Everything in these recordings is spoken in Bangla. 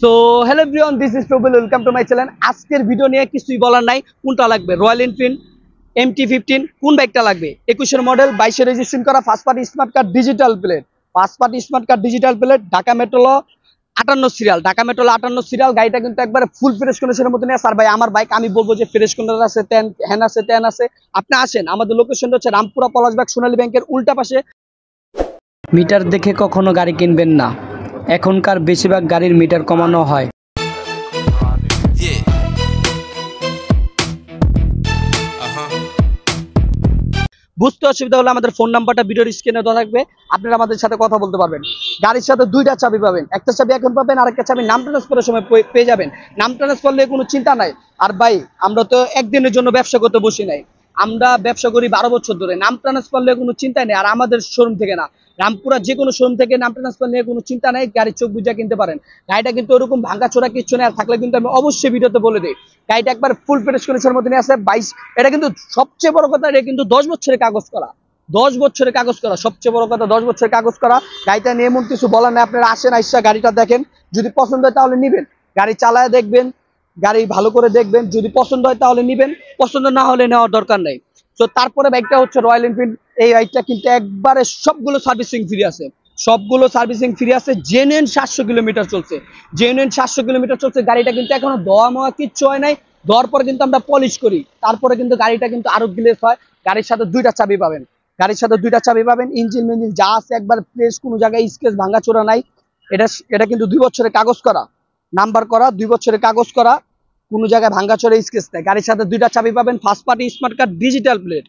So hello everyone, this is প্রবল, ওয়েলকাম টু মাই চ্যানেল। আজকের ভিডিও নিয়ে কিছুই বলার নাই। কোনটা লাগবে? রয়্যাল এনফিল্ড MT-15 কোন বাইকটা লাগবে? 21-এর মডেল, 22-এ রেজিস্ট্রেশন করা, first party smart card digital plate, Dhaka metro 58 serial, গাড়িটা কিন্তু একবারে ফুল ফ্রেশ কন্ডিশনের মধ্যে নিয়ে। স্যার ভাই আমার বাইক, আমি বলবো যে ফ্রেশ কন্ডিশন আছে, হ্যান আছে, ট্যান আছে। আপনি আসেন, আমাদের লোকেশনটা হচ্ছে রামপুরা পলাশবাগ সোনালী ব্যাংকের উল্টা পাশে। মিটার দেখে কখনো গাড়ি কিনবেন না। এখনকার বেশিরভাগ গাড়ির মিটার কমানো হয়। বুঝতে অসুবিধা হলে আমাদের ফোন নাম্বারটা ভিডিওর স্ক্রিনে দেওয়া থাকবে, আপনারা আমাদের সাথে কথা বলতে পারবেন। গাড়ির সাথে দুইটা চাবি পাবেন, একটা চাবি এখন পাবেন, আরেকটা চাবি নাম ট্রান্সফারের সময় পেয়ে যাবেন। নাম ট্রান্সফার নিয়ে কোনো চিন্তা নাই। আর ভাই আমরা তো একদিনের জন্য ব্যবসা করতে বসি নাই, আমরা ব্যবসা করি 12 বছর ধরে। নাম ট্রান্সফার নিয়ে কোনো চিন্তা নেই। আর আমাদের শোরুম থেকে না, রামপুরা যে কোনো শোরুম থেকে নাম ট্রান্সফার নিয়ে কোনো চিন্তা নেই। গাড়ির চোখ বুঝা কিনতে পারেন। গাড়িটা কিন্তু ওরকম ভাঙাচোরা কিচ্ছু নেই। আর থাকলে কিন্তু আমি অবশ্যই ভিডিওতে বলে দিই, গাড়িটা একবার ফুল ফ্রেশ কন্ডিশনের মধ্যে নিয়ে আসে। 22, এটা কিন্তু সবচেয়ে বড় কথা, এটা কিন্তু 10 বছরের কাগজ করা, 10 বছরের কাগজ করা, সবচেয়ে বড় কথা 10 বছরের কাগজ করা। গাড়িটা নিয়ে এমন কিছু বলার নেই। আপনারা আসেন, আইসা গাড়িটা দেখেন, যদি পছন্দ হয় তাহলে নিবেন। গাড়ি চালায় দেখবেন, গাড়ি ভালো করে দেখবেন, যদি পছন্দ হয় তাহলে নিবেন, পছন্দ না হলে নেওয়ার দরকার নেই। তো তারপরে বাইকটা হচ্ছে রয়্যাল এনফিল্ড। এই বাইকটা কিন্তু একবারে সবগুলো সার্ভিসিং ফ্রি আছে, জেনুইন 700 কিলোমিটার চলছে, গাড়িটা কিন্তু এখনো ধোয়া মোয়া কিচ্ছু হয় নাই। ধোয়ার পরে কিন্তু আমরা পলিশ করি, তারপরে কিন্তু গাড়িটা কিন্তু আরো গ্লেজ হয়। গাড়ির সাথে দুইটা চাবি পাবেন, ইঞ্জিন মিঞ্জিন যা আছে একবার ফ্রেশ, কোনো জায়গায় স্কেচ ভাঙাচোরা নাই। এটা কিন্তু 2 বছরের কাগজ করা, নাম্বার করা, 2 বছরের কাগজ করা, কোনো জায়গায় ভাঙাচোরা স্কেচ নাই। গাড়ির সাথে দুইটা চাবি পাবেন, first party smart card digital plate,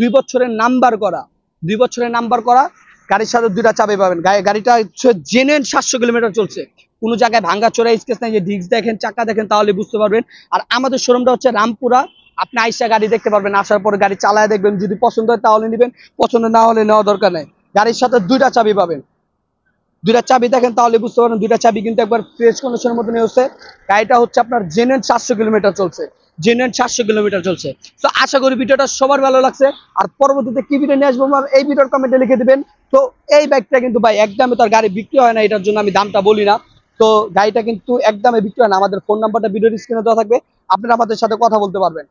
2 বছরের নাম্বার করা, গাড়ির সাথে দুইটা চাবি পাবেন। গাড়িটা হচ্ছে জেনুইন 700 কিলোমিটার চলছে, কোনো জায়গায় ভাঙাচোরা স্কেচ নাই। যে ডিস্ক দেখেন, চাকা দেখেন, তাহলে বুঝতে পারবেন। আর আমাদের শোরুমটা হচ্ছে রামপুরা। আপনি আইসা গাড়ি দেখতে পারবেন, আসার পরে গাড়ি চালায় দেখবেন, যদি পছন্দ হয় তাহলে নিবেন, পছন্দ না হলে নেওয়া দরকার নেই। গাড়ির সাথে দুইটা চাবি পাবেন, দুইটা চাবি দেখেন তাহলে বুঝতে পারবেন। দুইটা চাবি কিন্তু একবার ফ্রেশ কন্ডিশনের মধ্যে নিয়ে হচ্ছে। গাড়িটা হচ্ছে আপনার জেনুইন 700 কিলোমিটার চলছে। তো আশা করি ভিডিওটা সবার ভালো লাগছে। আর পরবর্তীতে কি ভিডিও নিয়ে আসবো আমার এই ভিডিওর কমেন্টে লিখে দিবেন। তো এই বাইকটা কিন্তু ভাই একদমই তার গাড়ি বিক্রি হয় না, এটার জন্য আমি দামটা বলি না। তো গাড়িটা কিন্তু একদমই বিক্রি হয় না। আমাদের ফোন নাম্বারটা ভিডিওর স্ক্রিনে দেওয়া থাকবে, আপনারা আমাদের সাথে কথা বলতে পারবেন।